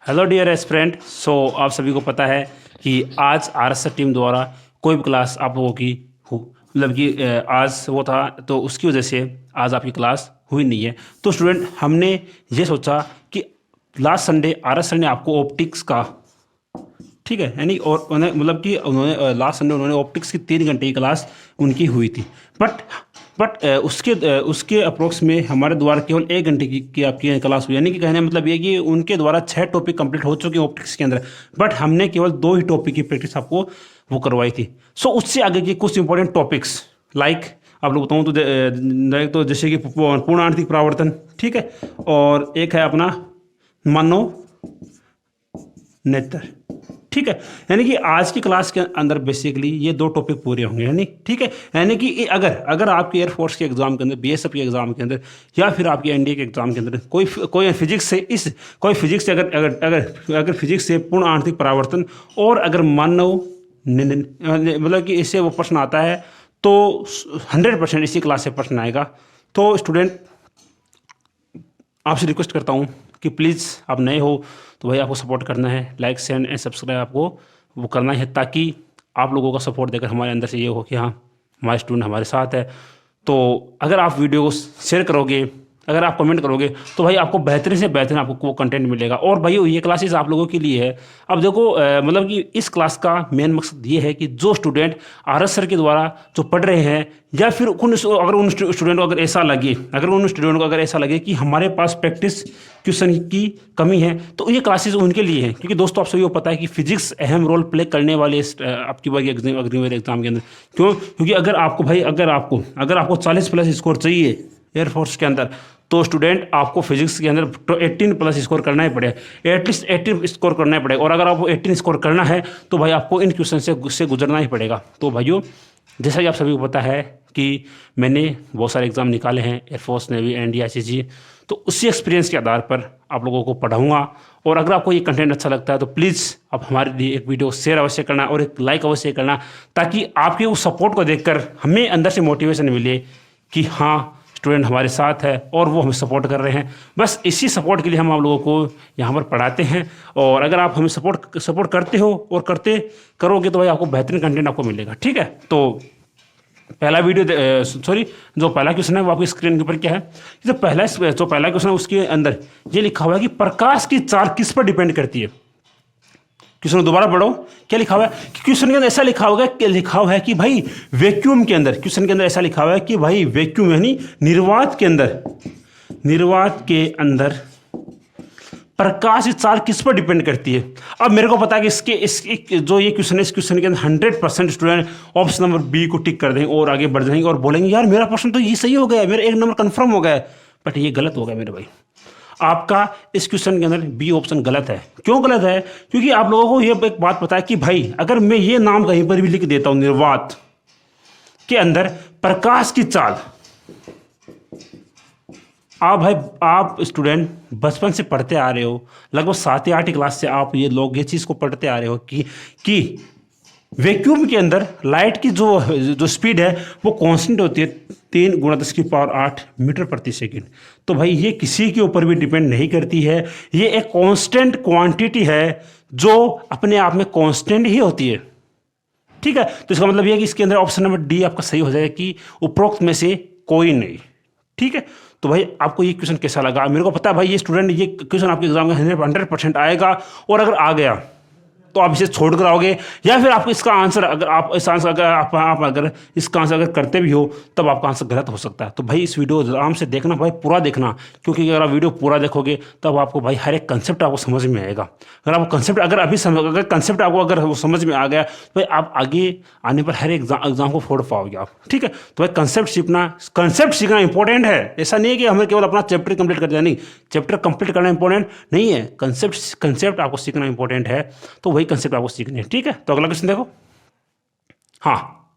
Hello dear aspirant. आप सभी को पता है कि आज आरएसएस टीम द्वारा कोई भी क्लास आप लोगों की मतलब कि आज वो था, तो उसकी वजह से आज आपकी क्लास हुई नहीं है। तो स्टूडेंट, हमने ये सोचा कि लास्ट संडे आरएस सर ने आपको ऑप्टिक्स का, ठीक है, यानी और उन्हें मतलब कि उन्होंने लास्ट संडे उन्होंने ऑप्टिक्स की 3 घंटे की क्लास उनकी हुई थी। बट उसके अप्रोक्स में हमारे द्वारा केवल 1 घंटे की आपकी क्लास हुई, यानी कि कहने का मतलब ये कि उनके द्वारा 6 टॉपिक कंप्लीट हो चुके हैं ऑप्टिक्स के अंदर, बट हमने केवल 2 ही टॉपिक की प्रैक्टिस आपको वो करवाई थी। उससे आगे के कुछ इंपॉर्टेंट टॉपिक्स लाइक आप लोग बताऊँ तो जैसे कि पूर्ण आंतरिक परावर्तन, ठीक है, और एक है अपना मानव नेत्र, ठीक है। यानी कि आज की क्लास के अंदर बेसिकली ये 2 टॉपिक पूरे होंगे, यानी ठीक है। यानी कि अगर आपके एयरफोर्स के एग्जाम के अंदर, बीएसएफ के एग्जाम के अंदर, या फिर आपके एनडीए के एग्जाम के अंदर कोई फिजिक्स से अगर फिजिक्स से पूर्ण आंतरिक परावर्तन और अगर मानव मतलब कि इससे वो प्रश्न आता है तो 100% इसी क्लास से प्रश्न आएगा। तो स्टूडेंट, आपसे रिक्वेस्ट करता हूँ कि प्लीज़ आप नए हो तो भाई आपको सपोर्ट करना है, लाइक शेयर एंड सब्सक्राइब आपको वो करना है, ताकि आप लोगों का सपोर्ट देकर हमारे अंदर से ये हो कि हाँ, हमारे स्टूडेंट हमारे साथ है। तो अगर आप वीडियो को शेयर करोगे, अगर आप कमेंट करोगे, तो भाई आपको बेहतरीन से बेहतरीन आपको वो कंटेंट मिलेगा। और भाई ये क्लासेस आप लोगों के लिए है। अब देखो मतलब कि इस क्लास का मेन मकसद ये है कि जो स्टूडेंट आरएस सर के द्वारा जो पढ़ रहे हैं, या फिर उन स्टूडेंट को अगर ऐसा लगे कि हमारे पास प्रैक्टिस क्वेश्चन की कमी है, तो ये क्लासेस उनके लिए हैं। क्योंकि दोस्तों, आप सभी को पता है कि फिजिक्स अहम रोल प्ले करने वाले आपकी बार एग्जाम के अंदर। क्यों? क्योंकि अगर आपको 40+ स्कोर चाहिए एयरफोर्स के अंदर, तो स्टूडेंट आपको फिजिक्स के अंदर 18+ स्कोर करना ही पड़ेगा, एटलीस्ट 18 स्कोर करना ही पड़ेगा। और अगर आपको 18 स्कोर करना है तो भाई आपको इन क्वेश्चन से गुजरना ही पड़ेगा। तो भाइयों, जैसा कि आप सभी को पता है कि मैंने बहुत सारे एग्जाम निकाले हैं, एयरफोर्स, नेवी, एनडीए, आईसीजी, तो उसी एक्सपीरियंस के आधार पर आप लोगों को पढ़ाऊंगा। और अगर आपको ये कंटेंट अच्छा लगता है तो प्लीज़ आप हमारे लिए एक वीडियो शेयर अवश्य करना और एक लाइक अवश्य करना, ताकि आपके उस सपोर्ट को देखकर हमें अंदर से मोटिवेशन मिले कि हाँ, स्टूडेंट हमारे साथ है और वो हमें सपोर्ट कर रहे हैं। बस इसी सपोर्ट के लिए हम आप लोगों को यहाँ पर पढ़ाते हैं। और अगर आप हमें सपोर्ट करते हो और करोगे तो भाई आपको बेहतरीन कंटेंट आपको मिलेगा, ठीक है। तो पहला जो पहला क्वेश्चन है वो आपकी स्क्रीन के ऊपर क्या है, जो पहला क्वेश्चन है उसके अंदर ये लिखा हुआ है कि प्रकाश की चाल किस पर डिपेंड करती है। क्वेश्चन दोबारा पढ़ो, क्या लिखा हुआ है? क्वेश्चन के अंदर ऐसा लिखा हुआ है कि भाई वैक्यूम के अंदर, क्वेश्चन के अंदर ऐसा लिखा हुआ है कि भाई वैक्यूम यानी निर्वात के अंदर प्रकाश की चाल किस पर डिपेंड करती है। अब मेरे को पता है कि इसके जो ये क्वेश्चन है, इस क्वेश्चन के अंदर 100% स्टूडेंट ऑप्शन नंबर बी को टिक कर देंगे और आगे बढ़ जाएंगे और बोलेंगे यार मेरा प्रश्न तो ये सही हो गया, मेरा 1 नंबर कंफर्म हो गया। बट ये गलत हो गया मेरे भाई। आपका इस क्वेश्चन के अंदर बी ऑप्शन गलत है। क्यों गलत है? क्योंकि आप लोगों को ये एक बात पता है कि भाई अगर मैं ये नाम कहीं पर भी लिख देता हूं, निर्वात के अंदर प्रकाश की चाल, आप स्टूडेंट बचपन से पढ़ते आ रहे हो, लगभग 7 या 8 क्लास से आप ये चीज़ को पढ़ते आ रहे हो कि वैक्यूम के अंदर लाइट की जो स्पीड है वो कांस्टेंट होती है 3 × 10⁸ मीटर प्रति सेकंड। तो भाई ये किसी के ऊपर भी डिपेंड नहीं करती है, ये एक कांस्टेंट क्वांटिटी है जो अपने आप में कांस्टेंट ही होती है, ठीक है। तो इसका मतलब ये है कि इसके अंदर ऑप्शन नंबर डी आपका सही हो जाएगा कि उपरोक्त में से कोई नहीं, ठीक है। तो भाई आपको ये क्वेश्चन कैसा लगा? मेरे को पता है भाई ये क्वेश्चन आपके एग्जाम में 100% आएगा। और अगर आ गया तो आप इसे छोड़ कर आओगे, या फिर आप इसका आंसर अगर इसका आंसर अगर करते भी हो तब आपका आंसर गलत हो सकता है। तो भाई इस वीडियो आराम से देखना भाई, पूरा देखना, क्योंकि अगर आप वीडियो पूरा देखोगे तब आपको भाई हर एक कंसेप्ट आपको समझ में आएगा। अगर कंसेप्ट आपको समझ में आ गया तो भाई आप आगे आने पर हर एग्जाम को फोड़ पाओगे आप, ठीक है। तो भाई कंसेप्ट सीखना इंपॉर्टेंट है। ऐसा नहीं है कि हमें केवल अपना चैप्टर कंप्लीट कर दिया, नहीं, चैप्टर कंप्लीट करना इंपॉर्टेंट नहीं है, कंसेप्ट आपको सीखना इंपॉर्टेंट है। तो वही कंसेप्ट आपको सीखने हैं, ठीक है। तो अगला क्वेश्चन देखो। हाँ,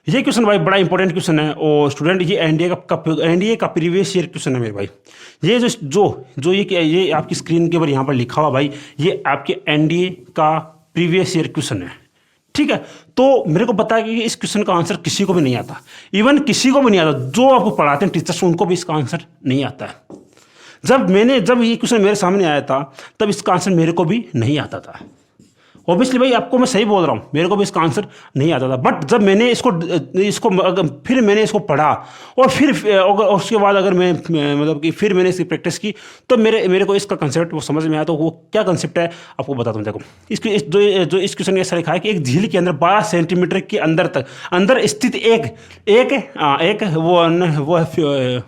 ये क्वेश्चन भाई बड़ा इंपॉर्टेंट क्वेश्चन है। और स्टूडेंट ये एनडीए का प्रीवियस ईयर क्वेश्चन है मेरे भाई। ये ये आपकी स्क्रीन के ऊपर यहाँ पर लिखा हुआ भाई, ये आपके एनडीए का प्रीवियस ईयर क्वेश्चन है, ठीक है। तो मेरे को पता है कि इस क्वेश्चन का आंसर किसी को भी नहीं आता, इवन किसी को भी नहीं आता, जो आपको पढ़ाते हैं टीचर्स उनको भी इसका आंसर नहीं आता है। जब ये क्वेश्चन मेरे सामने आया था तब इसका आंसर मेरे को भी नहीं आता था। ऑब्वियसली भाई आपको मैं सही बोल रहा हूँ, मेरे को भी इसका आंसर नहीं आता था। बट जब मैंने फिर मैंने इसको पढ़ा और फिर उसके बाद अगर मैं मतलब कि फिर मैंने इसकी प्रैक्टिस की तो मेरे को इसका कंसेप्ट वो समझ में आया। तो वो क्या कंसेप्ट है आपको बताता हूँ। देखो जो इस क्वेश्चन में ऐसा लिखा है कि एक झील के अंदर 12 सेंटीमीटर के अंदर स्थित एक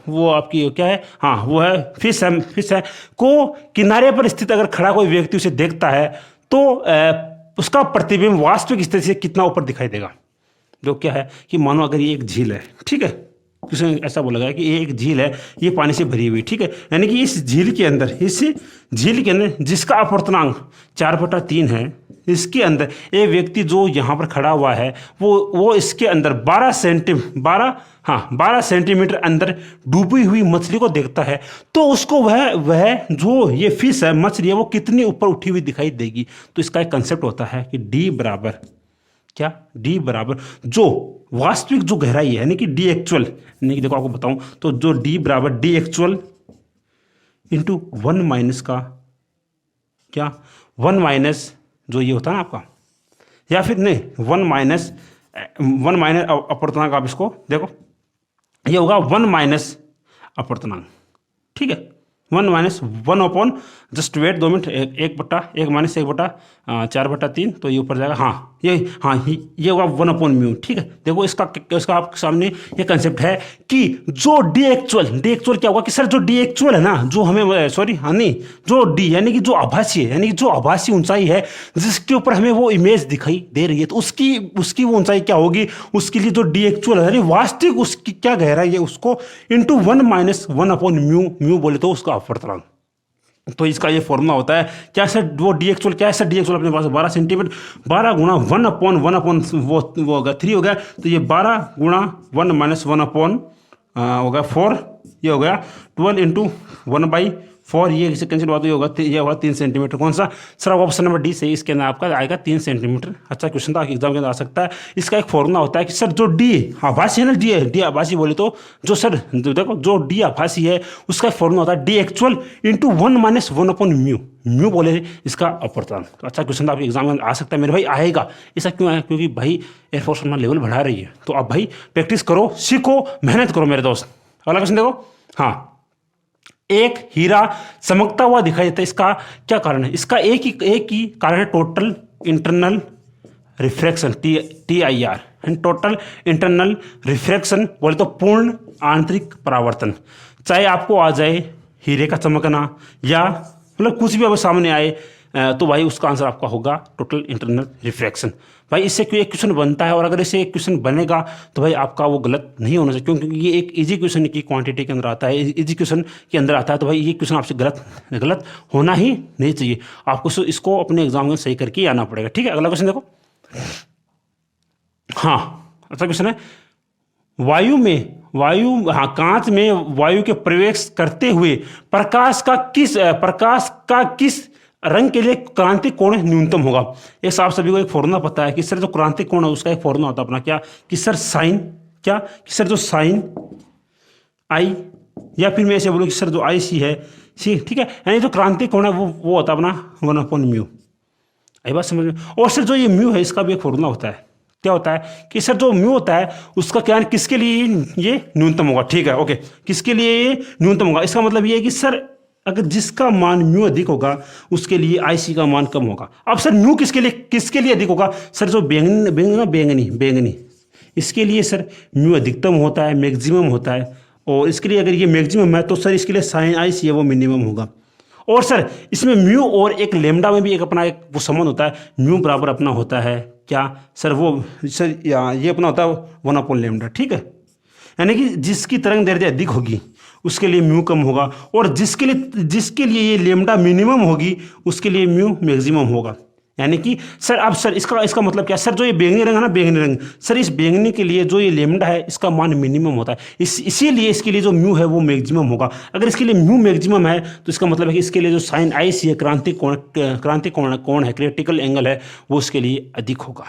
वो आपकी क्या है, हाँ वो है फिश है को किनारे पर स्थित अगर खड़ा कोई व्यक्ति उसे देखता है तो उसका प्रतिबिंब वास्तविक स्थिति से कितना ऊपर दिखाई देगा। जो क्या है कि मानो अगर ये एक झील है, ठीक है, किसी ऐसा बोला गया कि ये एक झील है, ये पानी से भरी हुई, ठीक है, यानी कि इस झील के अंदर जिसका अपवर्तनांक 4/3 है, इसके अंदर एक व्यक्ति जो यहाँ पर खड़ा हुआ है वो इसके अंदर 12 सेंटीमीटर अंदर डूबी हुई मछली को देखता है तो उसको वह जो ये फिश है, मछली है, वो कितनी ऊपर उठी हुई दिखाई देगी। तो इसका एक कंसेप्ट होता है कि D बराबर जो वास्तविक जो गहराई है यानी कि D एक्चुअल, यानी कि देखो आपको बताऊं तो जो D बराबर D एक्चुअल इंटू 1 माइनस का क्या 1 माइनस जो ये होता है ना आपका, या फिर नहीं 1 माइनस अपवर्तनांक, आप इसको देखो ये होगा 1 माइनस अपवर्तनांक, ठीक है, 1 जस्ट वेट 2 मिनट, 1 माइनस 1/4/3 तो ये ऊपर जाएगा, ये होगा 1/μ, ठीक है। देखो इसका आपके सामने ये कंसेप्ट है कि जो डी एक्चुअल क्या होगा कि सर जो डी एक्चुअल है ना, जो हमें जो डी यानी कि जो आभासी है, यानी कि जो आभासी ऊंचाई है जिसके ऊपर हमें वो इमेज दिखाई दे रही है, तो उसकी वो ऊंचाई क्या होगी, उसके लिए जो डी एक्चुअल है यानी वास्तविक उसकी क्या गहराई है उसको इंटू 1 माइनस 1/μ बोले तो उसका अपवर्तनांक। तो इसका ये फॉर्मूला होता है क्या सर, वो डी एक्चुअल क्या है सर, डी एक्चुअल अपने पास 12 सेंटीमीटर, 12 गुणा 1/1 वो होगा 3 हो गया, तो ये 12 गुणा 1 माइनस 1 होगा 4, ये हो गया 12 इंटू 1/4, ये इसे कैंसिल हुआ तो ये होगा 3 सेंटीमीटर। कौन सा सर, ऑप्शन नंबर डी सही, इसके अंदर आपका आएगा 3 सेंटीमीटर। अच्छा क्वेश्चन था, एग्जाम के अंदर आ सकता है। इसका एक फॉर्मूला होता है कि सर जो डी आभासी है ना, डी आभासी बोले तो जो सर देखो जो डी आभासी है उसका एक फॉर्मूला होता है डी एक्चुअल इंटू 1 माइनस 1/μ बोले इसका अपवर्तनांक। तो अच्छा क्वेश्चन था, आपके एग्जाम में आ सकता है मेरे भाई, आएगा। ऐसा क्यों आया, क्योंकि भाई एयरफोर्स अपना लेवल बढ़ा रही है। तो अब भाई प्रैक्टिस करो, सीखो, मेहनत करो मेरे दोस्त। अगला क्वेश्चन देखो, हाँ, एक हीरा चमकता हुआ दिखाई देता है, इसका क्या कारण है? इसका एक ही कारण है, total internal refraction, TIR, total internal refraction बोले तो पूर्ण आंतरिक परावर्तन। चाहे आपको आ जाए हीरे का चमकना या मतलब कुछ भी अगर सामने आए तो भाई उसका आंसर आपका होगा टोटल इंटरनल रिफ्रैक्शन। भाई इससे क्यों एक क्वेश्चन बनता है, और अगर इससे एक क्वेश्चन बनेगा तो भाई आपका वो गलत नहीं होना चाहिए, क्योंकि ये एक इजी क्वेश्चन की क्वांटिटी के अंदर आता है, इजी क्वेश्चन के अंदर आता है। तो भाई ये क्वेश्चन आपसे गलत होना ही नहीं चाहिए। आपको इसको अपने एग्जाम में सही करके आना पड़ेगा, ठीक है। अगला क्वेश्चन देखो, हाँ अच्छा क्वेश्चन है, कांच में वायु के प्रवेश करते हुए प्रकाश का किस रंग के लिए क्रांतिक कोण न्यूनतम होगा? एक आप सभी को एक फॉर्मूला पता है कि सर जो क्रांतिक कोण है उसका एक फॉर्मूला होता है अपना, क्या कि सर जो साइन आई, या फिर मैं ऐसे बोलूँ कि सर जो IC है सी, ठीक है, यानी जो क्रांतिक कोण है वो होता है अपना 1/μ। आई बात समझ में? और सर जो ये म्यू है इसका भी एक फॉर्मूला होता है, क्या होता है कि सर जो म्यू होता है उसका क्या, किसके लिए ये न्यूनतम होगा, ठीक है, ओके, किसके लिए ये न्यूनतम होगा? इसका मतलब ये है कि सर अगर जिसका मान म्यू अधिक होगा उसके लिए IC का मान कम होगा। अब सर म्यू किसके लिए अधिक होगा? सर जो बैंगनी, इसके लिए सर म्यू अधिकतम होता है, मैक्सिमम होता है, और इसके लिए अगर ये मैक्सिमम है तो सर इसके लिए साइन IC है वो मिनिमम होगा। और सर इसमें म्यू और एक लेमडा में भी एक अपना एक वो संबंध होता है, म्यू बराबर अपना होता है क्या सर, वो सर ये अपना होता है 1/λ, ठीक है, यानी कि जिसकी तरंग दैर्ध्य अधिक होगी उसके लिए म्यू कम होगा, और जिसके लिए ये लेमडा मिनिमम होगी उसके लिए म्यू मैक्सिमम होगा। यानी कि सर अब सर इसका मतलब क्या, सर जो ये बैंगनी रंग है ना, बैंगनी रंग, सर इस बैंगनी के लिए जो ये लेमडा है इसका मान मिनिमम होता है, इसीलिए इसके लिए जो म्यू है वो मैक्सिमम होगा। अगर इसके लिए म्यू मैक्सिमम है तो इसका मतलब है कि इसके लिए जो साइन IC है, क्रांतिक कोण है, क्रिटिकल एंगल है, वो उसके लिए अधिक होगा।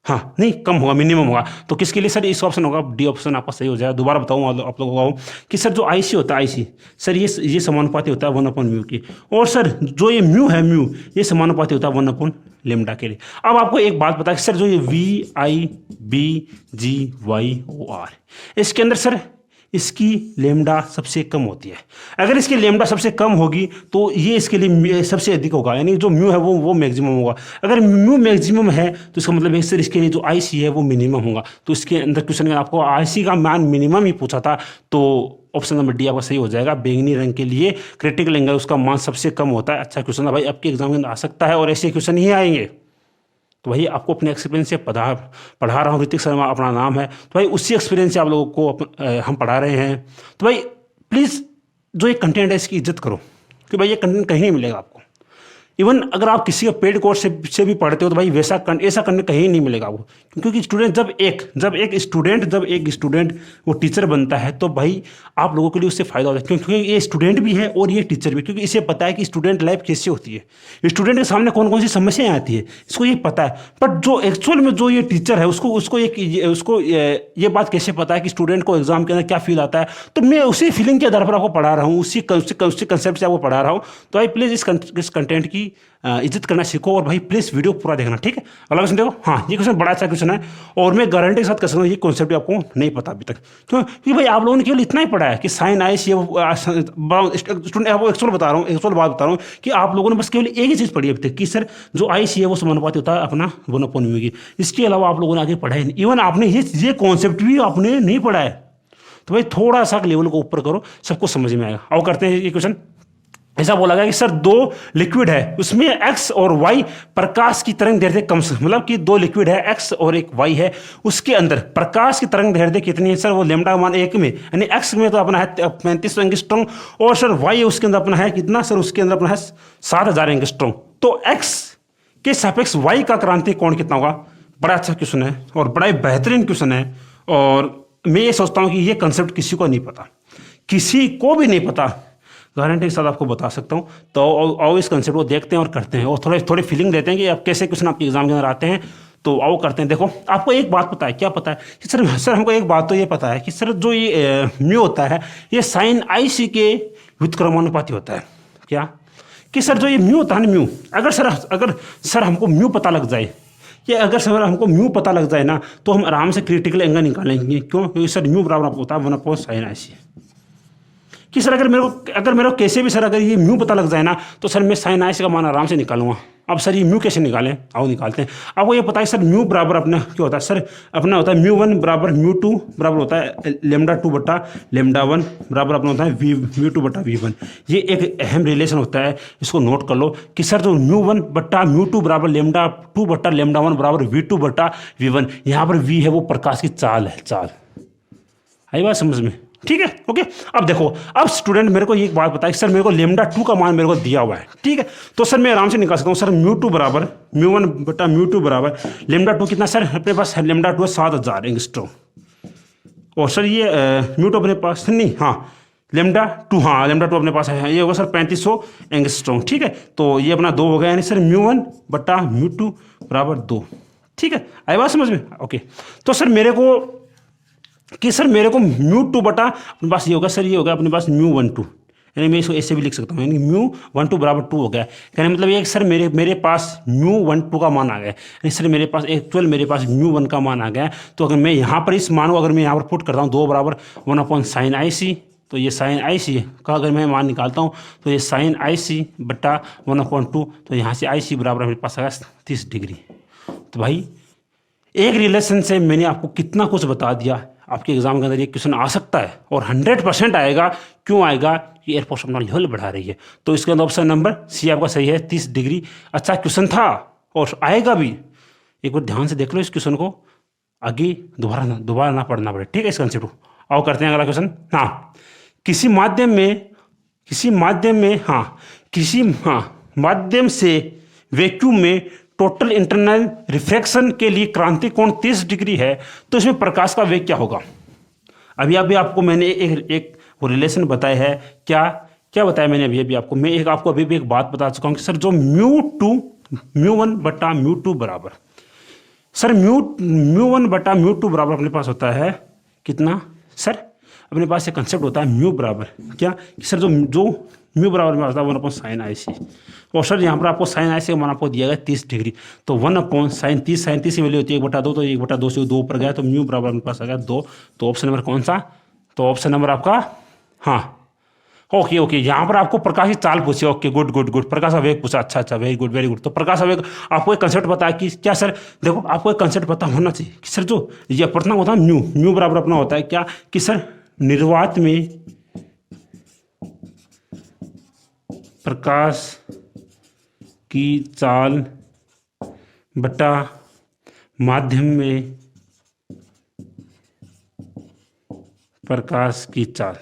हाँ नहीं, कम होगा, मिनिमम होगा। तो किसके लिए सर? इस ऑप्शन होगा, डी ऑप्शन आपका सही हो जाएगा। दोबारा बताऊँ आप लोगों को कि सर जो आई सी होता है, आई सी सर ये समानुपाती होता है 1/म्यू की, और सर जो ये म्यू है, म्यू ये समानुपाती होता है 1/λ के लिए। अब आपको एक बात पता है कि सर जो ये VIBGYOR इसके अंदर सर इसकी लेमडा सबसे कम होती है। अगर इसकी लेमडा सबसे कम होगी तो ये इसके लिए सबसे अधिक होगा, यानी जो म्यू है वो मैक्सिमम होगा। अगर म्यू मैक्सिमम है तो इसका मतलब है सर इसके लिए जो आई सी है वो मिनिमम होगा। तो इसके अंदर क्वेश्चन में आपको आई सी का मान मिनिमम ही पूछा था, तो ऑप्शन नंबर डी आपका सही हो जाएगा। बैंगनी रंग के लिए क्रिटिकल एंगल उसका मान सबसे कम होता है। अच्छा क्वेश्चन है भाई, आपके एग्जाम के अंदर आ सकता है और ऐसे क्वेश्चन ही आएंगे। तो भाई आपको अपने एक्सपीरियंस से पढ़ा रहा हूँ, ऋतिक शर्मा अपना नाम है, तो भाई उसी एक्सपीरियंस से आप लोगों को हम पढ़ा रहे हैं। तो भाई प्लीज़ जो ये कंटेंट है इसकी इज्जत करो, कि भाई ये कंटेंट कहीं नहीं मिलेगा आपको। इवन अगर आप किसी का पेड कोर्स से भी पढ़ते हो तो भाई ऐसा कंटेंट कहीं नहीं मिलेगा आपको। क्योंकि स्टूडेंट जब एक स्टूडेंट वो टीचर बनता है तो भाई आप लोगों के लिए उससे फायदा होता है, क्योंकि ये स्टूडेंट भी है और ये टीचर भी, क्योंकि इसे पता है कि स्टूडेंट लाइफ कैसे होती है, स्टूडेंट के सामने कौन कौन सी समस्याएं आती है, इसको ये पता है। बट जो एक्चुअल में जो ये टीचर है उसको ये बात कैसे पता है कि स्टूडेंट को एग्जाम के अंदर क्या फील आता है। तो मैं उसी फीलिंग के आधार पर आपको पढ़ा रहा हूँ, उसी कंसेप्ट से आपको पढ़ा रहा हूँ। तो भाई प्लीज़ इस कंटेंट की इज्जत करना सीखो, और भाई प्लीज़ वीडियो पूरा देखना, ठीक है। अगला क्वेश्चन देखो। हाँ ये क्वेश्चन बड़ा अच्छा क्वेश्चन है और मैं गारंटी के साथ कह सकता हूँ ये कॉन्सेप्ट आपको नहीं पता अभी तक। क्यों? क्योंकि भाई आप लोगों ने केवल इतना ही पढ़ा है कि साइन आई सी, स्टूडेंट आपको एक्चुअल बता रहा हूँ, एक्चुअल बात बता रहा हूँ कि आप लोगों ने बस केवल एक ही चीज़ पढ़ी अभी तक कि सर जो आई सी है वो समानुपाती होता है अपना 1/म्यू की। इसके अलावा आप लोगों ने आगे पढ़ा ही नहीं। इवन आपने ये कॉन्सेप्ट भी आपने नहीं पढ़ा है। तो भाई थोड़ा सा लेवल को ऊपर करो, सबको समझ में आएगा। और करते हैं ये क्वेश्चन। ऐसा बोला गया कि सर दो लिक्विड है, उसमें एक्स और वाई प्रकाश की तरंग दैर्ध्य कम से, मतलब कि दो लिक्विड है एक्स और एक वाई है, उसके अंदर प्रकाश की तरंग दैर्ध्य कितनी है सर? वो लेमडा मान 1 में, यानी एक्स में तो अपना है 3500 एंगस्ट्रॉम, और सर वाई उसके अंदर अपना है कितना सर? उसके अंदर अपना है 7000 एंगस्ट्रॉम। तो एक्स के सापेक्ष वाई का क्रांतिक कोण कितना होगा? बड़ा अच्छा क्वेश्चन है और बड़ा ही बेहतरीन क्वेश्चन है, और मैं ये सोचता हूँ कि ये कंसेप्ट किसी को नहीं पता, किसी को भी नहीं पता, गारंटी के साथ आपको बता सकता हूँ। तो आओ इस कंसेप्ट को देखते हैं और करते हैं, और थोड़ी फीलिंग देते हैं कि आप कैसे क्वेश्चन आपके एग्जाम के अंदर आते हैं। तो आओ करते हैं। देखो आपको एक बात पता है, क्या पता है कि सर हमको एक बात तो ये पता है कि सर जो ये म्यू होता है ये साइन आई सी के व्युत्क्रमानुपाती होता है। क्या? कि सर जो ये म्यू होता है ना, म्यू अगर सर हमको म्यू पता लग जाए, या अगर सर हमको म्यू पता लग जाए ना, तो हम आराम से क्रिटिकल एंगल निकालेंगे। क्यों? क्योंकि सर म्यू बराबर होता है 1/sin आई सी। कि सर अगर मेरे को कैसे भी सर अगर ये म्यू पता लग जाए ना, तो सर मैं साइन आई सी का मान आराम से निकालूंगा। अब सर ये म्यू कैसे निकालें? आओ निकालते हैं। आपको ये पता है सर म्यू बराबर अपना क्या होता है सर? अपना होता है μ1 बराबर μ2 बराबर होता है λ2 बटा λ1 बराबर अपना होता है μ2 बटा v1। ये एक अहम रिलेशन होता है, इसको नोट कर लो कि सर जो μ1 बटा μ2 बराबर λ2 बटा λ1 बराबर v2 बटा v1, यहाँ पर v है वो प्रकाश की चाल है, चाल। आई बात समझ में? ठीक है, ओके। अब देखो, अब स्टूडेंट मेरे को ये बात बताया कि सर मेरे को λ2 का मान मेरे को दिया हुआ है, ठीक है। तो सर मैं आराम से निकाल सकता हूँ सर μ2 बराबर μ1 बटा μ2 बराबर λ2 कितना सर? अपने पास λ2 है 7000 एंगस्ट्रॉम, और सर ये μ2 अपने पास नहीं, हाँ λ2 अपने पास है, ये होगा सर 3500 एंगस्ट्रॉम, ठीक है। तो ये अपना 2 हो गया, यानी सर μ1 बटा μ2 बराबर 2, ठीक है। आई बात समझ में? ओके। तो सर मेरे को μ2 बटा अपने पास ये होगा सर, ये होगा अपने पास μ12, यानी मैं इसको ऐसे भी लिख सकता हूँ, यानी μ12 बराबर 2 हो गया। कहने मतलब ये सर मेरे पास μ12 का मान आ गया, यानी सर मेरे पास μ1 का मान आ गया। तो अगर मैं यहाँ पर इस मान को अगर मैं यहाँ पर पुट करता हूँ 2 बराबर 1/sin आई सी, तो ये साइन आई सी का अगर मैं मान निकालता हूँ तो ये साइन आई सी बटा 1/2, तो यहाँ से आई सी बराबर मेरे पास आएगा 30 डिग्री। तो भाई एक रिलेशन से मैंने आपको कितना कुछ बता दिया। आपके एग्जाम के अंदर ये क्वेश्चन आ सकता है और 100% आएगा। क्यों आएगा? कि एयरफोर्स अपना लेवल बढ़ा रही है। तो इसके अंदर ऑप्शन नंबर सी आपका सही है, 30 डिग्री। अच्छा क्वेश्चन था और आएगा भी, एक बार ध्यान से देख लो इस क्वेश्चन को, आगे दोबारा ना पढ़ना पड़े, ठीक है, इस कंसेप्ट को। आओ करते हैं अगला क्वेश्चन। हाँ, किसी माध्यम से वैक्यूम में टोटल इंटरनल रिफ्रैक्शन के लिए क्रांतिक कोण 30 डिग्री है, तो इसमें प्रकाश का वेग क्या होगा? अभी आपको मैंने एक वो रिलेशन बताया है। क्या बताया मैंने अभी आपको? मैं आपको अभी भी एक बात बता चुका हूँ कि सर जो μ1 बटा μ2 बराबर सर μ1/μ2 बराबर अपने पास होता है कितना सर, अपने पास एक कंसेप्ट होता है म्यू बराबर क्या कि सर जो म्यू बराबर में होता है 1/sin IC। और सर यहाँ पर आपको sin IC का मान आपको दिया गया 30 डिग्री, तो 1/sin30 की वैल्यू होती है 1/2, तो 1/2 से 2 ऊपर गया तो म्यू बराबर अपने पास आ गया 2। तो ऑप्शन नंबर कौन सा, तो ऑप्शन नंबर आपका हाँ ओके यहाँ पर आपको प्रकाश की चाल पूछी, ओके गुड प्रकाश का वेग पूछा, अच्छा वेरी गुड। तो प्रकाश का वेग आपको एक कंसेप्ट पता है कि क्या सर, देखो आपको एक कंसेप्ट पता होना चाहिए कि सर जो ये अपवर्तनांक होता है म्यू बराबर अपना होता है क्या कि सर निर्वात में प्रकाश की चाल बटा माध्यम में प्रकाश की चाल।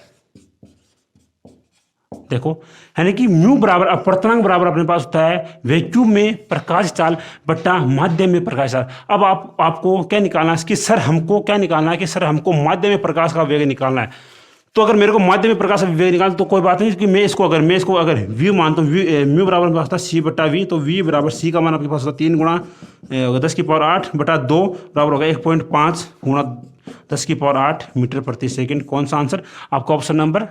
देखो यानी कि म्यू बराबर अपवर्तनांक बराबर अपने पास होता है वैक्यूम में प्रकाश चाल बटा माध्यम में प्रकाश चाल। अब आपको क्या निकालना है कि सर हमको क्या निकालना है कि सर हमको माध्यम में प्रकाश का वेग निकालना है। तो अगर मेरे को माध्यम में प्रकाश का वेग निकालना तो कोई बात नहीं कि मैं इसको अगर v मानता हूँ, म्यू बराबर मेरे पास होता है c/v, तो v बराबर c का मान आपके पास होता है 3 × 10⁸ बराबर होगा 1.5 × 10⁸ मीटर प्रति सेकेंड। कौन सा आंसर आपका ऑप्शन नंबर,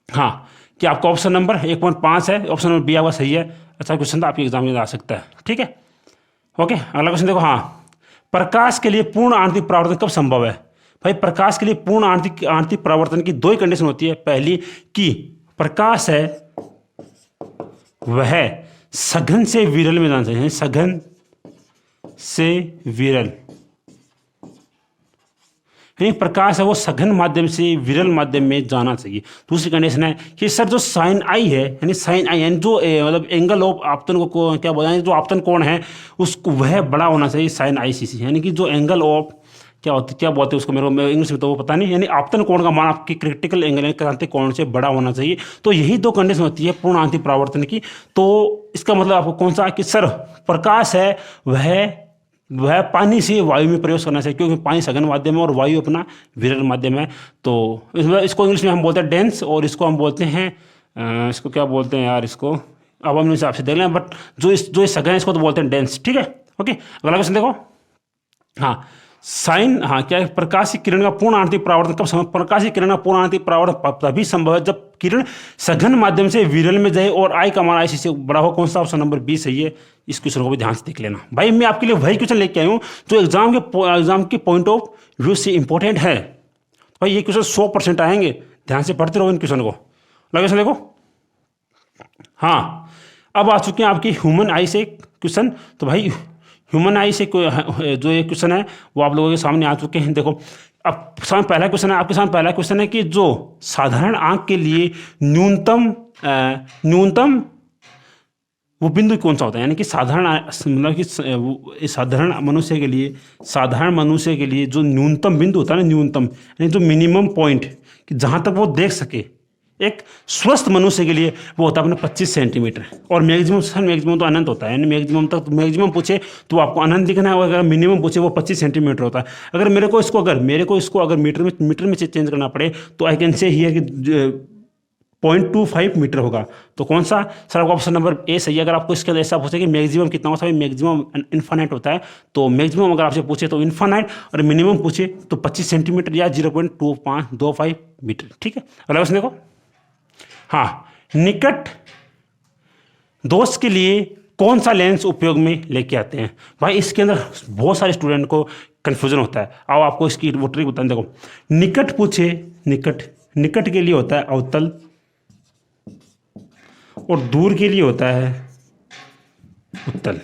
हाँ कि आपका ऑप्शन नंबर 1.5 है, ऑप्शन नंबर बी आपका सही है। अच्छा क्वेश्चन था, आपके एग्जाम में आ सकता है, ठीक है ओके। अगला क्वेश्चन देखो, हाँ प्रकाश के लिए पूर्ण आंतरिक परावर्तन कब संभव है। भाई प्रकाश के लिए पूर्ण आंतरिक परावर्तन की 2 ही कंडीशन होती है। पहली कि प्रकाश है वह सघन से विरल में जाना चाहिए, सघन से विरल, यानी प्रकाश है वो सघन माध्यम से विरल माध्यम में जाना चाहिए। दूसरी कंडीशन है कि सर जो साइन आई है, यानी साइन आई यानी जो मतलब एंगल ऑफ आपतन को क्या बोला, जो आपतन कोण है उसको वह बड़ा होना चाहिए sin ICC, यानी कि जो एंगल ऑफ क्या बोलते हैं उसको, मेरे को इंग्लिश में तो वो पता नहीं, यानी आपतन कोण का मान आपकी क्रिटिकल एंगल क्रांतिक कोण से बड़ा होना चाहिए। तो यही 2 कंडीशन होती है पूर्ण आंतरिक परावर्तन की। तो इसका मतलब आपको कौन सा कि सर प्रकाश है वह पानी से वायु में प्रवेश करना चाहिए, क्योंकि पानी सघन माध्यम है और वायु अपना विरल माध्यम है। तो इसको इंग्लिश में हम बोलते हैं डेंस, और इसको हम बोलते हैं इसको क्या बोलते हैं यार, इसको अब हम हिसाब से देख लें, बट जो सघन है इसको तो बोलते हैं डेंस, ठीक है ओके। अगला क्वेश्चन देखो, हाँ क्या है, प्रकाश की किरण का पूर्ण आंतरिक परावर्तन कब संभव। प्रकाश की किरण का पूर्ण आंतरिक परावर्तन तभी संभव है जब किरण सघन माध्यम से विरल में जाए और आई का मान IC से बड़ा हो। कौन सा ऑप्शन नंबर बी सही है। इस क्वेश्चन को भी ध्यान से देख लेना। भाई मैं आपके लिए वही क्वेश्चन लेके आया हूँ जो एग्जाम के पॉइंट ऑफ व्यू से इंपॉर्टेंट है। भाई ये क्वेश्चन 100% आएंगे, ध्यान से पढ़ते रहो इन क्वेश्चन को। क्वेश्चन देखो, हाँ अब आ चुके हैं आपके ह्यूमन आई से क्वेश्चन। तो भाई ह्यूमन आई से जो ये क्वेश्चन है वो आप लोगों के सामने आ चुके हैं। देखो अब सामने पहला क्वेश्चन है, आपके सामने पहला क्वेश्चन है कि जो साधारण आंख के लिए न्यूनतम वो बिंदु कौन सा होता है, यानी कि साधारण मतलब कि साधारण मनुष्य के लिए जो न्यूनतम बिंदु होता है ना, न्यूनतम यानी जो मिनिमम पॉइंट कि जहाँ तक वो देख सके, एक स्वस्थ मनुष्य के लिए वो होता है अपना 25 सेंटीमीटर। और मैक्सिमम तो अनंत होता है, यानी मैक्सिमम पूछे तो आपको अनंत दिखना है, और अगर मिनिमम पूछे वो 25 सेंटीमीटर होता है। अगर मेरे को इसको मीटर में चेंज करना पड़े तो आई कैन से हियर कि 0.25 मीटर होगा। तो कौन सा सर आपका ऑप्शन नंबर ए सही है। अगर आपको इसके अंदर ऐसा पूछे कि मैक्सिमम कितना होता है, मैक्सिमम इन्फानाइट होता है, तो मैक्सिमम अगर आपसे पूछे तो इन्फानाइट, और मिनिमम पूछे तो 25 सेंटीमीटर या 0.25 मीटर, ठीक है। अगला क्वेश्चन देखो, हाँ निकट दोष के लिए कौन सा लेंस उपयोग में लेके आते हैं। भाई इसके अंदर बहुत सारे स्टूडेंट को कंफ्यूजन होता है। आओ आपको इसकी वो ट्रिक बताएं। देखो निकट पूछे, निकट के लिए होता है अवतल, और दूर के लिए होता है उत्तल।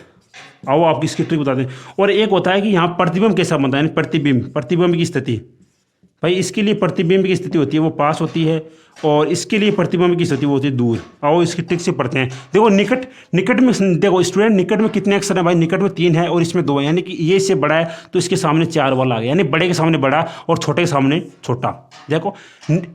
आओ आपकी इसकी ट्रिक बताते हैं। और एक होता है कि यहाँ प्रतिबिंब कैसा बनता है, यानी प्रतिबिंब की स्थिति। भाई इसके लिए प्रतिबिंब की स्थिति होती है वो पास होती है, और इसके लिए प्रतिबिंब की स्थिति वो होती है दूर। आओ इसकी ट्रिक से पढ़ते हैं। देखो निकट में देखो स्टूडेंट, निकट में कितने अक्षर है भाई, निकट में 3 है और इसमें 2 है, यानी कि ये इससे बड़ा है तो इसके सामने 4 वाला आ गया, यानी बड़े के सामने बड़ा और छोटे के सामने छोटा। देखो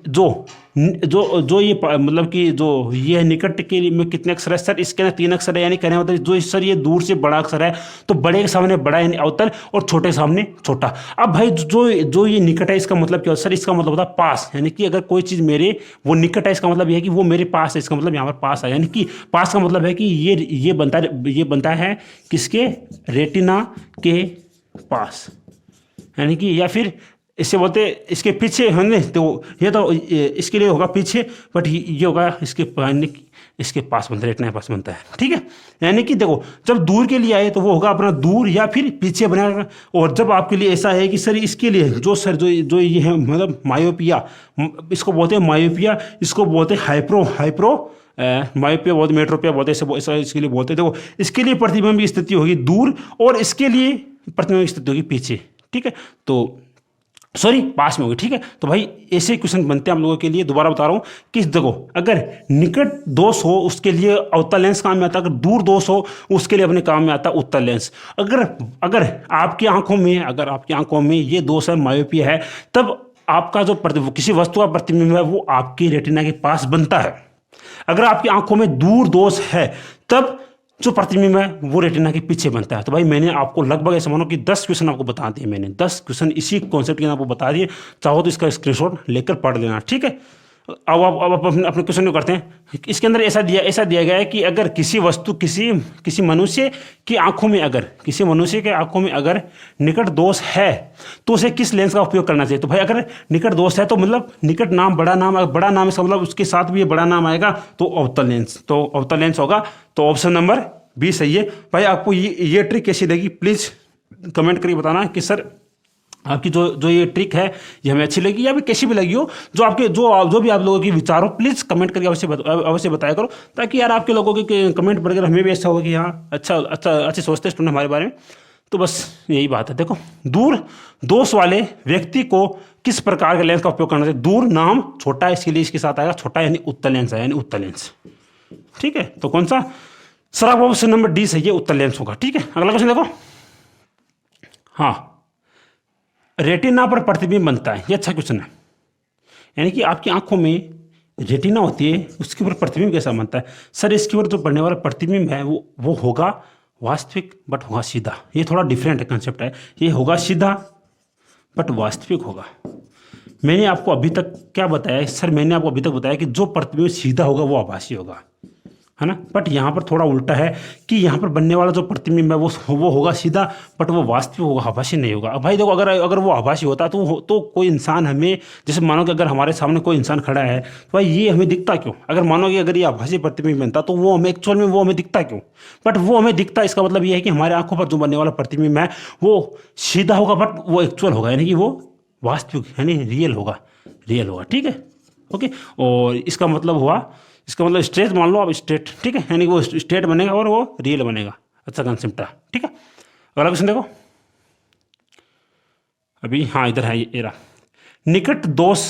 जो ये मतलब कि जो ये है निकट के लिए में कितने अक्षर है सर, इसके अंदर 3 अक्षर है, यानी कहने मतलब जो सर ये दूर से बड़ा अक्षर है तो बड़े के सामने बड़ा यानी अवतल और छोटे के सामने छोटा। अब भाई जो ये निकट है इसका मतलब क्या होता है सर, इसका मतलब होता है पास, यानी कि अगर कोई चीज़ मेरे वो निकट है इसका मतलब ये है कि वो मेरे पास है, इसका मतलब यहाँ पर पास है, यानी कि पास का मतलब है कि ये बनता है किसके, रेटिना के पास, यानी कि या फिर इससे बोलते इसके पीछे हमने तो ये तो इसके लिए होगा पीछे, बट ये होगा इसके पास बनता है, रेटिना के पास बनता है, ठीक है। यानी कि देखो जब दूर के लिए आए तो वो होगा अपना दूर या फिर पीछे बनेगा। और जब आपके लिए ऐसा है कि सर इसके लिए जो ये है मतलब मायोपिया, इसको बोलते हैं मायोपिया, इसको बोलते हैं हाइप्रो मायोपिया बोलते, मेट्रोपिया बोलते, ऐसा इसके लिए बोलते हैं। देखो इसके लिए प्रतिबिंब की स्थिति होगी दूर और इसके लिए प्रतिबिंब की स्थिति होगी पीछे, ठीक है। तो सॉरी पास में होगी, ठीक है। तो भाई ऐसे क्वेश्चन बनते हैं हम लोगों के लिए। दोबारा बता रहा हूं कि देखो अगर निकट दोष हो उसके लिए अवतल लेंस काम में आता है, अगर दूर दोष हो उसके लिए अपने काम में आता है उत्तल लेंस। अगर आपकी आंखों में ये दोष है, मायोपिया है, तब आपका जो किसी वस्तु का प्रतिबिंब है वो आपकी रेटिना के पास बनता है। अगर आपकी आंखों में दूर दोष है तब जो प्रतिबिंब है वो रेटिना के पीछे बनता है। तो भाई मैंने आपको लगभग ऐसा मानो कि 10 क्वेश्चन आपको बता दिए, मैंने 10 क्वेश्चन इसी कॉन्सेप्ट के आपको बता दिए। चाहो तो इसका स्क्रीनशॉट लेकर पढ़ लेना, ठीक है। अब आप अपने क्वेश्चन को करते हैं। इसके अंदर ऐसा दिया गया है कि अगर किसी वस्तु किसी मनुष्य की आंखों में अगर निकट दोष है तो उसे किस लेंस का उपयोग करना चाहिए। तो भाई अगर निकट दोष है तो मतलब निकट नाम बड़ा नाम इसका मतलब उसके साथ भी ये बड़ा नाम आएगा तो अवतल लेंस होगा। तो ऑप्शन नंबर बी सही है। भाई आपको ये ट्रिक कैसी लगी प्लीज कमेंट करके बताना कि सर आपकी जो ये ट्रिक है ये हमें अच्छी लगी या भी कैसी भी लगी हो। जो भी आप लोगों की विचार हो प्लीज़ कमेंट करके अवश्य बताया करो, ताकि यार आपके लोगों के कमेंट पढ़कर हमें भी ऐसा होगा कि हाँ अच्छे सोचते स्टूडेंट हमारे बारे में। तो बस यही बात है। देखो दूर दोष वाले व्यक्ति को किस प्रकार के लेंस का उपयोग करना चाहिए। दूर नाम छोटा है, इसके लिए इसके साथ आएगा छोटा, यानी उत्तल लेंस है, यानी उत्तल लेंस, ठीक है। तो कौन सा सर आप ऑप्शन नंबर डी सही है, उत्तल लेंस होगा, ठीक है। अगला क्वेश्चन देखो। हाँ, रेटिना पर प्रतिबिंब बनता है, ये अच्छा क्वेश्चन है। यानी कि आपकी आंखों में रेटिना होती है, उसके ऊपर प्रतिबिंब कैसा बनता है। सर इसके ऊपर जो बनने वाला प्रतिबिंब है वो होगा वास्तविक बट होगा सीधा। ये थोड़ा डिफरेंट कंसेप्ट है, ये होगा सीधा बट वास्तविक होगा। मैंने आपको अभी तक क्या बताया सर, मैंने आपको अभी तक बताया कि जो प्रतिबिंब सीधा होगा वो आभासी होगा, है ना। बट यहाँ पर थोड़ा उल्टा है कि यहाँ पर बनने वाला जो प्रतिबिंब है वो होगा सीधा बट वो वास्तविक होगा, आभासी नहीं होगा। अब भाई देखो अगर वो आभासी होता तो कोई इंसान हमें, जैसे मानो कि अगर हमारे सामने कोई इंसान खड़ा है तो भाई ये हमें दिखता क्यों। अगर मानो कि अगर ये आभासी प्रतिबिंब बनता तो वो हमें एक्चुअल में वो हमें दिखता क्यों। बट वो हमें दिखता, इसका मतलब ये है कि हमारे आंखों पर जो बनने वाला प्रतिबिंब है वो सीधा होगा बट वो एक्चुअल होगा, यानी कि वो वास्तविक यानी रियल होगा, ठीक है, ओके। और इसका मतलब स्ट्रेट मान लो आप, स्ट्रेट, ठीक है, यानी वो स्ट्रेट बनेगा और वो रियल बनेगा। अच्छा कंसेप्ट है, ठीक है। अगला क्वेश्चन देखो अभी। हाँ इधर है ये रहा। निकट दोष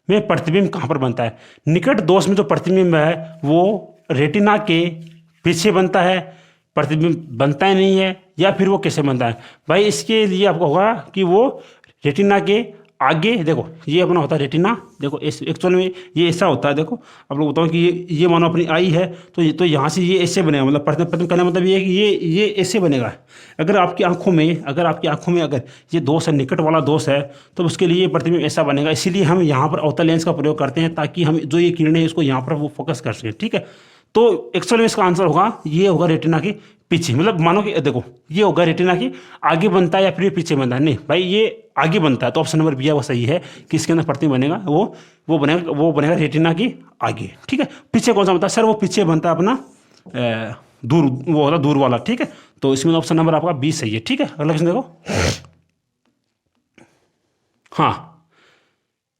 में प्रतिबिंब कहाँ पर बनता है। निकट दोष में जो प्रतिबिंब है वो रेटिना के पीछे बनता है, प्रतिबिंब बनता ही नहीं है, या फिर वो कैसे बनता है। भाई इसके लिए आपको होगा कि वो रेटिना के आगे, देखो ये अपना होता है रेटिना, देखो एक्चुअल में ये ऐसा होता है। देखो आप लोग बताओ कि ये मानो अपनी आई है तो यहाँ से ये ऐसे बनेगा, मतलब प्रतिबिंब करने मतलब ये है कि ये ऐसे बनेगा। अगर आपकी आंखों में अगर ये दोष है, निकट वाला दोष है, तो उसके लिए प्रतिबिंब ऐसा बनेगा। इसीलिए हम यहाँ पर अवतल लेंस का प्रयोग करते हैं ताकि हम जो ये किरणें हैं इसको यहाँ पर वो फोकस कर सकें, ठीक है। तो एक्चुअल में इसका आंसर होगा ये होगा रेटिना के पीछे, मतलब मानो कि देखो ये होगा रेटिना के आगे बनता है या फिर पीछे बनता है। नहीं भाई ये आगे बनता है, तो ऑप्शन नंबर बी है वो सही है कि इसके अंदर प्रतिबिंब बनेगा वो बनेगा रेटिना के आगे, ठीक है। पीछे कौन सा बनता है सर, वो पीछे बनता है अपना दूर, वो होता दूर वाला, ठीक है। तो इसमें ऑप्शन नंबर आपका बी सही है, ठीक है। अगला क्वेश्चन देखो। हाँ,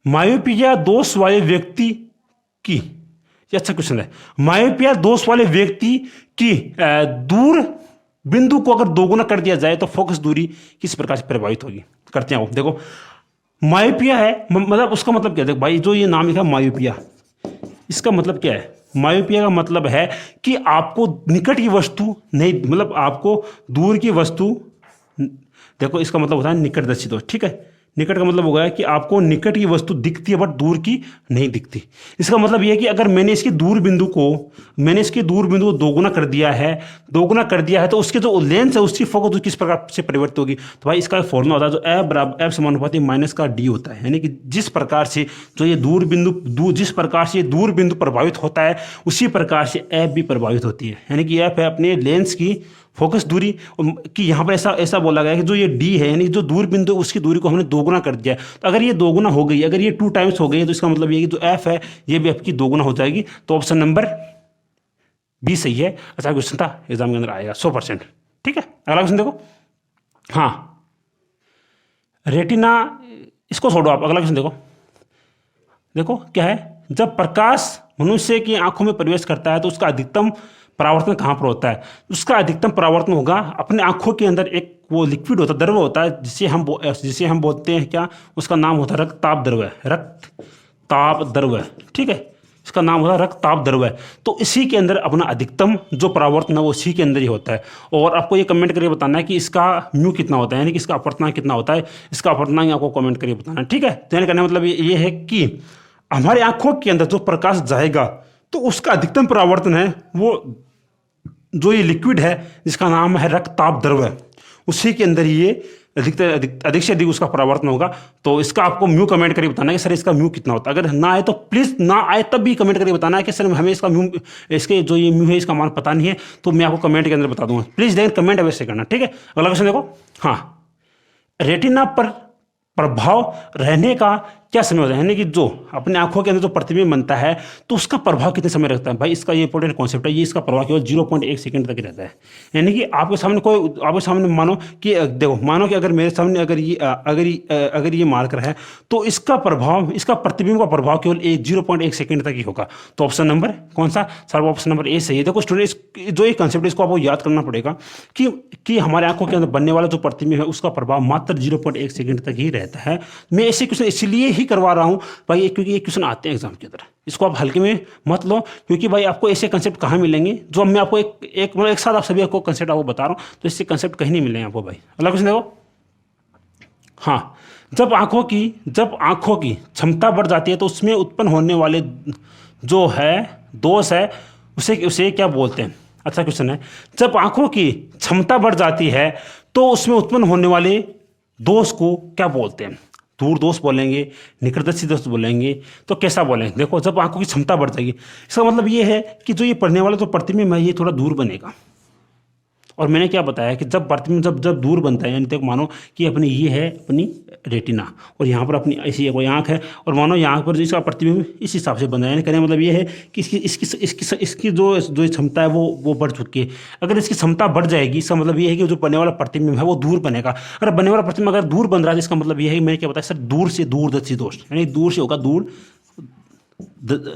मायोपिया दोष वाले व्यक्ति की, ये अच्छा क्वेश्चन है। मायोपिया दोष वाले व्यक्ति की दूर बिंदु को अगर दोगुना कर दिया जाए तो फोकस दूरी किस प्रकार से प्रभावित होगी। करते हैं, देखो मायोपिया है, मतलब उसका मतलब क्या है। देखो भाई जो ये नाम लिखा मायोपिया, इसका मतलब क्या है। मायोपिया का मतलब है कि आपको निकट की वस्तु नहीं, मतलब आपको दूर की वस्तु, देखो इसका मतलब होता है निकटदर्शी दोष, ठीक है। निकट का मतलब होगा कि आपको निकट की वस्तु दिखती है बट दूर की नहीं दिखती। इसका मतलब यह है कि अगर मैंने इसके दूर बिंदु को दोगुना कर दिया है तो उसके जो लेंस है उसकी फोकस किस प्रकार से परिवर्तित होगी। तो भाई इसका फॉर्मूला होता है जो एफ बराबर एफ समानुपाती माइनस का डी होता है, यानी कि जिस प्रकार से ये दूर बिंदु प्रभावित होता है उसी प्रकार से एफ भी प्रभावित होती है। यानी कि एफ है अपने लेंस की फोकस दूरी कि यहाँ पर ऐसा ऐसा बोला गया है कि जो ये डी है यानी जो दूर बिंदु उसकी दूरी को हमने दोगुना कर दिया है। तो अगर ये दोगुना हो गई, अगर ये 2 टाइम्स हो गई, तो इसका मतलब ये कि जो एफ है ये भी आपकी दोगुना हो जाएगी। तो ऑप्शन नंबर बी सही है। अच्छा क्वेश्चन था, एग्जाम के अंदर आएगा 100%। ठीक है, अगला क्वेश्चन देखो। हाँ, रेटिना, इसको छोड़ो आप, अगला क्वेश्चन देखो। देखो क्या है, जब प्रकाश मनुष्य की आंखों में प्रवेश करता है तो उसका अधिकतम परावर्तन कहाँ पर होता है? उसका अधिकतम परावर्तन होगा अपने आंखों के अंदर, एक वो लिक्विड होता है, द्रव होता है, जिसे हम बोलते हैं क्या, उसका नाम होता है रक्तताप द्रव, रक्तताप द्रव। ठीक है, इसका नाम होता है रक्तताप द्रव। तो इसी के अंदर अपना अधिकतम जो परावर्तन है वो इसी के अंदर ही होता है। और आपको ये कमेंट करके बताना है कि इसका म्यू कितना होता है, यानी कि इसका अपवर्तनांक कितना होता है। इसका अपवर्तनांक आपको कमेंट करके बताना है। ठीक है, तो यानी कहने मतलब ये है कि हमारे आंखों के अंदर जो प्रकाश जाएगा तो उसका अधिकतम परावर्तन है वो जो ये लिक्विड है जिसका नाम है रक्तताप द्रव, उसी के अंदर ये अधिक से अधिक उसका परावर्तन होगा। तो इसका आपको म्यू कमेंट करके बताना है कि सर इसका म्यू कितना होता है। अगर ना आए तो प्लीज़, ना आए तब भी कमेंट करके बताना है कि सर हमें इसका म्यू, इसके जो ये म्यू है इसका मान पता नहीं है, तो मैं आपको कमेंट के अंदर बता दूंगा। प्लीज़ लेकिन कमेंट अवश्य करना। ठीक है, अगला क्वेश्चन देखो। हाँ, रेटिना पर प्रभाव रहने का क्या समय होता है, यानी कि जो अपने आंखों के अंदर जो प्रतिबिंब बनता है तो उसका प्रभाव कितने समय रखता है? भाई इसका ये इंपॉर्टेंट कॉन्सेप्ट है, ये इसका प्रभाव केवल 0.1 सेकंड तक ही रहता है। यानी कि आपके सामने मानो कि देखो, मानो कि अगर मेरे सामने अगर ये मार्कर है तो इसका प्रभाव, इसका प्रतिबिंब का प्रभाव केवल 0.1 सेकंड तक ही होगा। तो ऑप्शन नंबर कौन सा सर? ऑप्शन नंबर ए सही है। देखो स्टूडेंट, जो ये कॉन्सेप्ट इसको आपको याद करना पड़ेगा कि हमारे आंखों के अंदर बनने वाला जो प्रतिबिंब है उसका प्रभाव मात्र 0.1 सेकंड तक ही रहता है। मैं ऐसे क्वेश्चन इसलिए ही करवा रहा हूं भाई, क्योंकि ये क्वेश्चन आते हैं एग्जाम के अंदर, इसको आप हल्के में मत लो, क्योंकि भाई आपको ऐसे कंसेप्ट कहाँ मिलेंगे जो मैं आपको एक साथ आप सभी आपको कंसेप्ट आपको बता रहा हूँ, तो इससे कंसेप्ट कहीं नहीं मिलेंगे आपको भाई। अगला क्वेश्चन देखो। हाँ, जब आंखों की क्षमता बढ़ जाती है तो उसमें उत्पन्न होने वाले जो है दोष है उसे क्या बोलते हैं? अच्छा क्वेश्चन है, जब आंखों की क्षमता बढ़ जाती है तो उसमें उत्पन्न होने वाले दोष को क्या बोलते हैं? दूर दोष बोलेंगे, निकटदर्शी दोष बोलेंगे, तो कैसा बोलेंगे? देखो, जब आंखों की क्षमता बढ़ जाएगी, इसका मतलब ये है कि जो ये पढ़ने वाला जो प्रतिबिंब है ये थोड़ा दूर बनेगा। और मैंने क्या बताया कि जब प्रतिबिंब जब दूर बनता है, यानी तक मानो कि अपनी ये है अपनी रेटिना और यहाँ पर अपनी ऐसी कोई आँख है, और मानो यहाँ पर इसका प्रतिबिंब इस हिसाब से बन रहा है। यानी कहने मतलब ये है कि इसकी जो क्षमता है वो बढ़ चुकी है। अगर इसकी क्षमता बढ़ जाएगी, इसका मतलब ये है कि जो बनने वाला प्रतिबिंब है वो दूर बनेगा। अगर बनने वाला प्रतिबिंब अगर दूर बन रहा है, इसका मतलब ये है कि मैंने क्या बताया सर, दूर से दूरदर्शी दोष, यानी दूर से होगा दूर,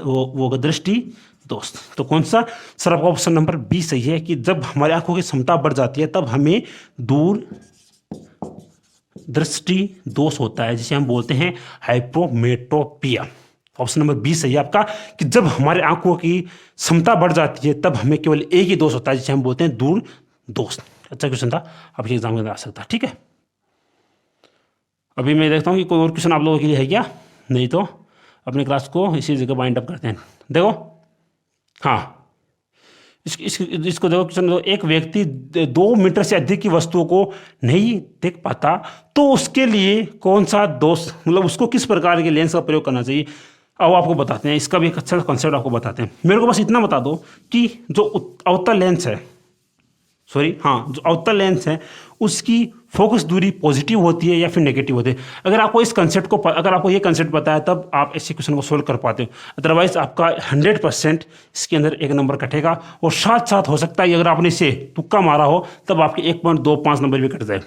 वो दृष्टि दोस्त। तो कौन सा सर? आपका ऑप्शन नंबर बी सही है कि जब हमारी आंखों की क्षमता बढ़ जाती है तब हमें दूर दृष्टि दोष होता है, जिसे हम बोलते हैं हाइपोमेट्रोपिया। ऑप्शन नंबर बी सही है आपका कि जब हमारे आंखों की क्षमता बढ़ जाती है तब हमें केवल एक ही दोष होता है, जिसे हम बोलते हैं दूर दोष। अच्छा क्वेश्चन था, आपके एग्जाम में आ सकता है। ठीक है, अभी मैं देखता हूँ कि कोई और क्वेश्चन आप लोगों के लिए है क्या, नहीं तो अपने क्लास को इसी जगह वाइंड अप करते हैं। देखो, हाँ, इसको देखो क्वेश्चन। एक व्यक्ति 2 मीटर से अधिक की वस्तुओं को नहीं देख पाता तो उसके लिए कौन सा दोष, मतलब उसको किस प्रकार के लेंस का प्रयोग करना चाहिए? अब आपको बताते हैं, इसका भी एक अच्छा कॉन्सेप्ट आपको बताते हैं। मेरे को बस इतना बता दो कि जो अवतल लेंस है, जो अवतल लेंस है उसकी फोकस दूरी पॉजिटिव होती है या फिर नेगेटिव होती है। अगर आपको ये कंसेप्ट पता है तब आप ऐसे क्वेश्चन को सोल्व कर पाते हो। अदरवाइज आपका 100% इसके अंदर एक नंबर कटेगा, और साथ साथ हो सकता है अगर आपने इसे तुक्का मारा हो तब आपके 1.25 नंबर भी कट जाए।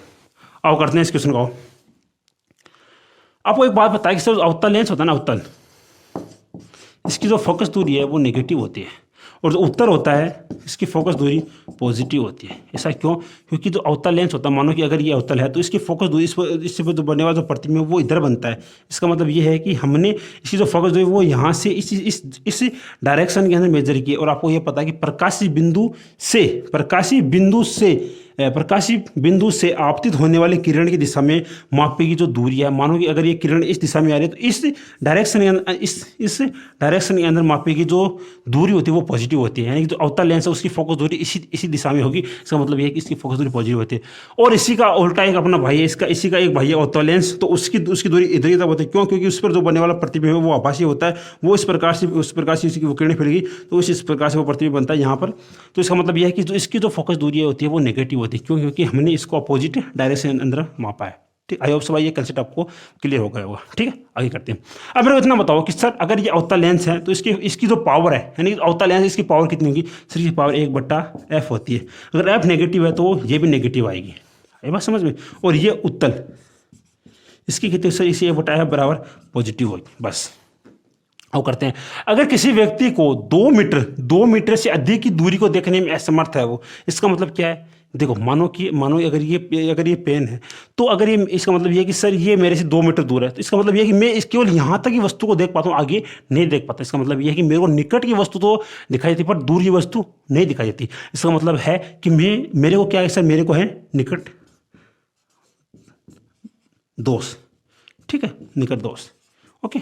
आओ करते हैं इस क्वेश्चन को। आपको एक बात बताया कि सर अवतल लेंस होता है ना, अवतल, इसकी जो फोकस दूरी है वो नेगेटिव होती है, और जो उत्तर होता है इसकी फोकस दूरी पॉजिटिव होती है। ऐसा क्यों? क्योंकि जो अवतल लेंस होता है, मानो कि अगर ये अवतल है तो इसकी फोकस दूरी इससे जो बनने वाला जो प्रतिबिंब वो इधर बनता है। इसका मतलब ये है कि हमने इसकी जो फोकस दूरी वो यहाँ से इस डायरेक्शन के अंदर मेजर की, और आपको ये पता है कि प्रकाशी बिंदु से प्रकाशीय बिंदु से आपतित होने वाले किरण की दिशा में मापेगी जो दूरी है। मानो कि अगर ये किरण इस दिशा में आ रही है तो इस डायरेक्शन के अंदर मापेगी जो दूरी होती है वो पॉजिटिव होती है, यानी कि जो अवतल लेंस है उसकी फोकस दूरी इसी दिशा में होगी। इसका मतलब ये है कि इसकी फोकस दूरी पॉजिटिव होती है। और इसी का उल्टा एक अपना भाई है, इसी का एक भाई है अवतल लेंस, तो उसकी दूरी इधर ही तक होती है। क्यों? क्योंकि उस पर जो बनने वाला प्रतिबिंब है वो आभासी होता है, वो उस प्रकार से उसकी वो किरणें फैलेगी तो इस प्रकार से वो प्रतिबिंब बनता है यहाँ पर। तो इसका मतलब यह है कि जो इसकी जो फोकस दूरी होती है वो नेगेटिव होती है। क्यों? क्योंकि हमने इसको अपोजिट डायरेक्शन अंदर मापा है। ठीक, आई होप सो भाई ये कंसेप्ट आपको क्लियर हो गया होगा। ठीक है, आगे करते हैं। अब मेरे को इतना बताओ कि सर अगर ये अवतल लेंस है तो इसकी जो पावर है, यानी अवतल लेंस इसकी पावर कितनी होगी? सर इसकी पावर 1/f होती है। अगर f नेगेटिव है तो ये भी नेगेटिव आएगी। ये बात समझ में? और ये उत्तल इसकी कितनी? सर इसी 1/f बराबर पॉजिटिव होगी। बस अब करते हैं। अगर किसी व्यक्ति को 2 मीटर से अधिक की दूरी को देखने में असमर्थ है वो, इसका मतलब क्या है? देखो मानो अगर ये पेन है तो अगर ये, इसका मतलब ये है कि सर ये मेरे से 2 मीटर दूर है, तो इसका मतलब ये है कि मैं केवल यहाँ तक की वस्तु को देख पाता हूँ, आगे नहीं देख पाता। इसका मतलब ये है कि मेरे को निकट की वस्तु तो दिखाई देती पर दूर की वस्तु नहीं दिखाई देती। इसका मतलब है कि मेरे को क्या है सर, मेरे को है निकट दोष। ठीक है, निकट दोष। ओके,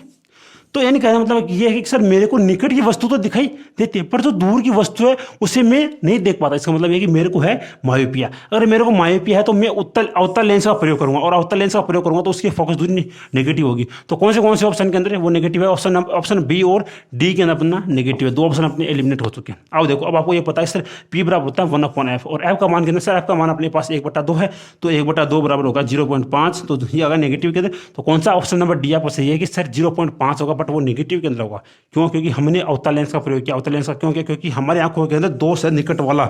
तो यानी कहना मतलब ये है कि सर मेरे को निकट की वस्तु तो दिखाई देती है पर जो दूर की वस्तु है उसे मैं नहीं देख पाता। इसका मतलब ये कि मेरे को है मायोपिया। अगर मेरे को मायोपिया है तो मैं अवतल लेंस का प्रयोग करूंगा, और अवतल लेंस का प्रयोग करूंगा तो उसकी फोकस दूरी नेगेटिव होगी। तो कौन से ऑप्शन के अंदर है वो नेगेटिव है? ऑप्शन बी और डी के अंदर अपना नेगेटिव है। 2 ऑप्शन अपने एलिमिनेट हो चुके हैं। अब देखो, अब आपको ये पता है सर पी बराबर होता है 1/f, और एफ का मान कितना? सर एफ का मान अपने पास 1/2 है, तो 1/2 बराबर होगा 0.5। तो ये अगर नेगेटिव के अंदर तो कौन सा ऑप्शन नंबर डी आपको सही है कि सर 0.5 होगा, बट वो नेगेटिव के अंदर होगा। क्यों? क्योंकि हमने अवतल लेंस का प्रयोग किया। अवतल लेंस का क्यों किया? क्योंकि हमारे आंखों के अंदर दोष है निकट वाला।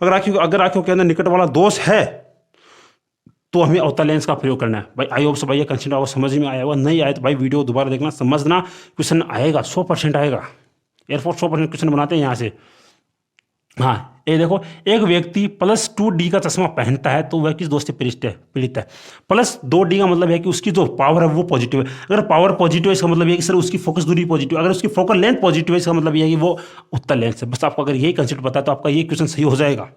अगर आंखों के अंदर निकट वाला दोष है तो हमें अवतल लेंस का प्रयोग करना है। भाई आई होप सो भाई ये कंसेप्ट आपको समझ में आया होगा। नहीं आया तो भाई वीडियो दोबारा देखना, समझना। क्वेश्चन आएगा, 100% आएगा। एयरफोर्स 100% क्वेश्चन बनाते हैं यहाँ से। हाँ, ये देखो, एक व्यक्ति +2D का चश्मा पहनता है तो वह किस दोष से पीड़ित है? +2D का मतलब है कि उसकी जो पावर है वो पॉजिटिव है। अगर पावर पॉजिटिव है इसका मतलब ये कि सर उसकी फोकस दूरी पॉजिटिव। अगर उसकी फोकल लेंथ पॉजिटिव है इसका मतलब ये है कि वो उत्तल लेंस है। बस आपको अगर यही कंसेप्ट पता है तो आपका ये क्वेश्चन सही हो जाएगा।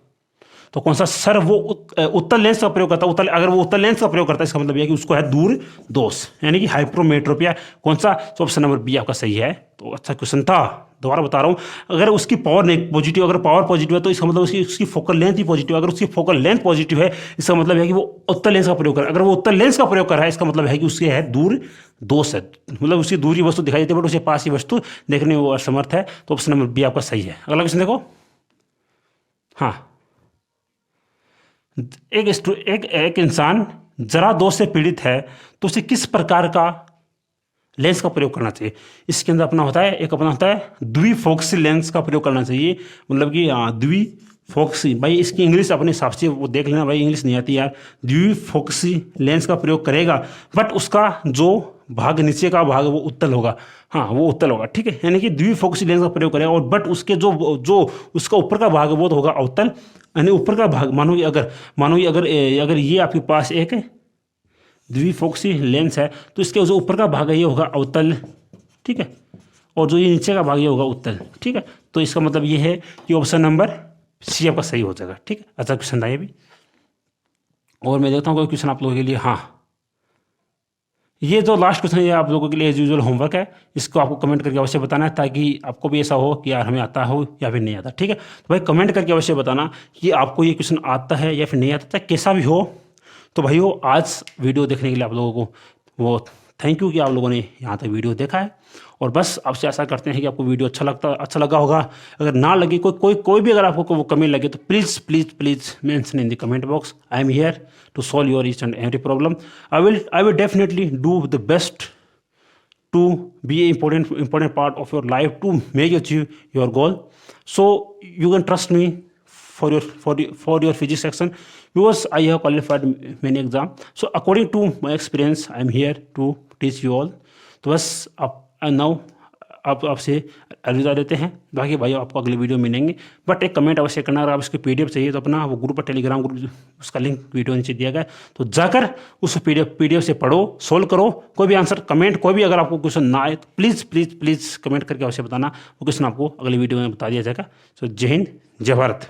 तो कौन सा? सर वो उत्तल लेंस का प्रयोग करता है। अगर वो उत्तल लेंस का प्रयोग करता है इसका मतलब यह है कि उसको है दूर दोष, यानी कि हाइप्रोमेट्रोपिया। कौन सा? तो ऑप्शन नंबर बी आपका सही है। तो अच्छा क्वेश्चन था, दोबारा बता रहा हूँ। अगर उसकी पावर पॉजिटिव, अगर पावर पॉजिटिव है तो इसका मतलब उसकी फोकल लेंथ ही पॉजिटिव। अगर उसकी फोकल लेंथ पॉजिटिव है इसका मतलब है कि वो उत्तल लेंस का प्रयोग कर रहा है। अगर वो उत्तल लेंस का प्रयोग कर रहा है इसका मतलब है कि उसके है दूर दोष है, मतलब उसकी दूरी वस्तु दिखाई देती है बट उसे पास की वस्तु देखने में वो असमर्थ है। तो ऑप्शन नंबर बी आपका सही है। अगला क्वेश्चन देखो। हाँ, एक इंसान जरा दोष से पीड़ित है तो उसे किस प्रकार का लेंस का प्रयोग करना चाहिए? इसके अंदर अपना होता है द्विफोक्सी लेंस का प्रयोग करना चाहिए। मतलब कि द्विफोक्सी, भाई इसकी इंग्लिश अपने हिसाब से वो देख लेना, भाई इंग्लिश नहीं आती यार। द्विफोक्सी लेंस का प्रयोग करेगा बट उसका जो भाग नीचे का भाग वो उत्तल होगा। हाँ, वो उत्तल होगा। ठीक है, यानी कि द्विफोक्सी लेंस का प्रयोग करेगा और बट उसके जो उसका ऊपर का भाग वो तो होगा अवतल, यानी ऊपर का भाग। मानो कि अगर ये आपके पास एक द्विफोक्सी लेंस है तो इसके जो ऊपर का भाग है ये होगा अवतल। ठीक है, और जो ये नीचे का भाग ये होगा उत्तल। ठीक है, तो इसका मतलब ये है कि ऑप्शन नंबर सी आपका सही हो जाएगा। ठीक है, अच्छा क्वेश्चन था ये भी। और मैं देखता हूँ कोई क्वेश्चन आप लोगों के लिए। हाँ, ये जो लास्ट क्वेश्चन है आप लोगों के लिए एज यूजुअल होमवर्क है। इसको आपको कमेंट करके अवश्य बताना है ताकि आपको भी ऐसा हो कि यार हमें आता हो या फिर नहीं आता। ठीक है, तो भाई कमेंट करके अवश्य बताना कि आपको ये क्वेश्चन आता है या फिर नहीं आता, चाहे कैसा भी हो। तो भाई हो, आज वीडियो देखने के लिए आप लोगों को वो थैंक यू कि आप लोगों ने यहाँ तक वीडियो देखा है। और बस आपसे आशा करते हैं कि आपको वीडियो अच्छा लगा होगा। अगर ना लगे कोई भी अगर आपको वो कमी लगे तो please mention in the comment box. I am here to solve your each and every problem. I will definitely do the best to be an important part of your life to make you achieve your goal. So you can trust me for your physics section because I have qualified many exam. So according to my experience I am here to teach you all. तो बस आप now आप आपसे अलविदा देते हैं। बाकी भाई आपको अगले वीडियो में मिलेंगे। बट एक कमेंट अवश्य करना। अगर आप इसकी पीडीएफ चाहिए तो अपना वो ग्रुप पर टेलीग्राम ग्रुप उसका लिंक वीडियो नीचे दिया गया है, तो जाकर उस पीडीएफ से पढ़ो, सोल्व करो। कोई भी आंसर कमेंट, कोई भी अगर आपको क्वेश्चन ना आए तो प्लीज़ कमेंट करके अवश्य बताना। वो क्वेश्चन आपको अगले वीडियो में बता दिया जाएगा। तो जय हिंद, जय भारत।